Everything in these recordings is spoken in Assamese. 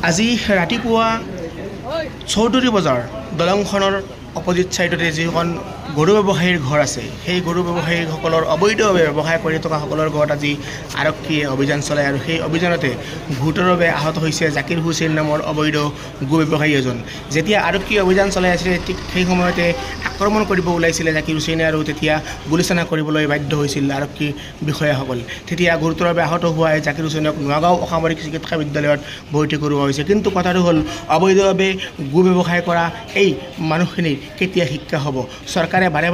আজি ৰাতিপুৱা চৌধুৰী বজাৰ দলংখনৰ অপজিট ছাইডতে যিখন গৰু ব্যৱসায়ীৰ ঘৰ আছে সেই গৰু ব্যৱসায়ীসকলৰ অবৈধভাৱে ব্যৱসায় কৰি থকাসকলৰ ঘৰত আজি আৰক্ষীয়ে অভিযান চলায় আৰু সেই অভিযানতে গুৰুতৰভাৱে আহত হৈছে জাকিৰ হুছেইন নামৰ অবৈধ গো ব্যৱসায়ী এজন। যেতিয়া আৰক্ষীয়ে অভিযান চলাই আছিলে ঠিক সেই সময়তে আক্ৰমণ কৰিব ওলাইছিলে জাকিৰ হুছেইনে আৰু তেতিয়া গুলীচালনা কৰিবলৈ বাধ্য হৈছিল আৰক্ষী বিষয়াসকল। তেতিয়া গুৰুতৰভাৱে আহত হোৱা জাকিৰ হুছেইনক নগাঁও অসামৰিক চিকিৎসা বিদ্যালয়ত ভৰ্তি কৰোৱা হৈছে। কিন্তু কথাটো হ'ল অবৈধভাৱে গো ব্যৱসায় কৰা এই মানুহখিনিৰ কেতিয়া শিক্ষা হ'ব? চৰকাৰে বাৰে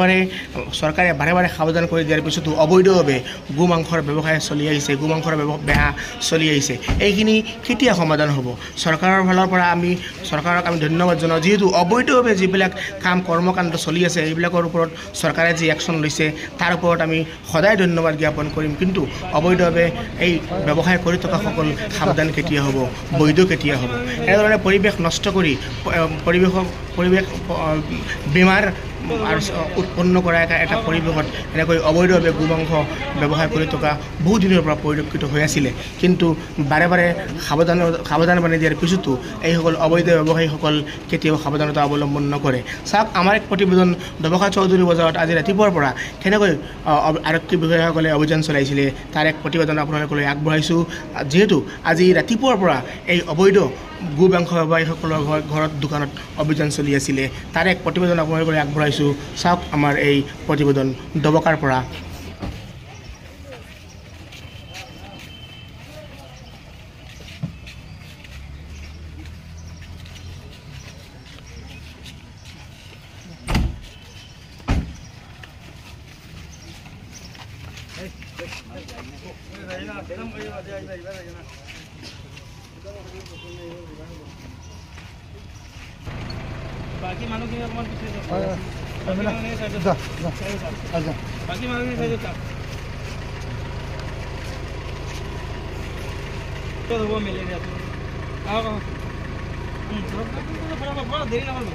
বাৰে সাৱধান কৰি দিয়াৰ পিছতো অবৈধভাৱে গো মাংসৰ ব্যৱসায় চলি আহিছে, গো মাংসৰ বেহা চলি আহিছে। এইখিনি কেতিয়া সমাধান হ'ব? চৰকাৰৰ ফালৰ পৰা আমি চৰকাৰক ধন্যবাদ জনাওঁ, যিহেতু অবৈধভাৱে যিবিলাক কৰ্মকাণ্ড চলি আছে এইবিলাকৰ ওপৰত চৰকাৰে যি একশ্যন লৈছে তাৰ ওপৰত আমি সদায় ধন্যবাদ জ্ঞাপন কৰিম। কিন্তু অবৈধভাৱে এই ব্যৱসায় কৰি থকাসকল সাৱধান কেতিয়া হ'ব, বৈধ কেতিয়া হ'ব? এনেধৰণে পৰিৱেশ নষ্ট কৰি পৰিৱেশ বেমাৰ আৰু উৎপন্ন কৰা এটা পৰিৱেশত এনেকৈ অবৈধভাৱে গোমাংস ব্যৱসায় কৰি থকা বহু দিনৰ পৰা পৰিলক্ষিত হৈ আছিলে। কিন্তু বাৰে বাৰে সাৱধান বান্ধি দিয়াৰ পিছতো এইসকল অবৈধ ব্যৱসায়ীসকল কেতিয়াও সাৱধানতা অৱলম্বন নকৰে। চাওক, আমাৰ এক প্ৰতিবেদন দবকা চৌধুৰী বজাৰত আজি ৰাতিপুৱাৰ পৰা কেনেকৈ আৰক্ষী বিষয়াসকলে অভিযান চলাইছিলে তাৰ এক প্ৰতিবেদন আপোনালোকলৈ আগবঢ়াইছোঁ। যিহেতু আজি ৰাতিপুৱাৰ পৰা এই অবৈধ গো মাংস ব্যৱসায়ীসকলৰ ঘৰত দোকানত অভিযান চলি আছিলে তাৰ এক প্ৰতিবেদন আপোনালোকলৈ আগবঢ়াইছোঁ। চাওক আমাৰ এই প্ৰতিবেদন দবকাৰ পৰা। বাকি মানুহখিনি অকমান পিছে বাকি মানুহখিনি চাই যাওক হ'ব মেলেৰিয়া দেৰি নহ'ব।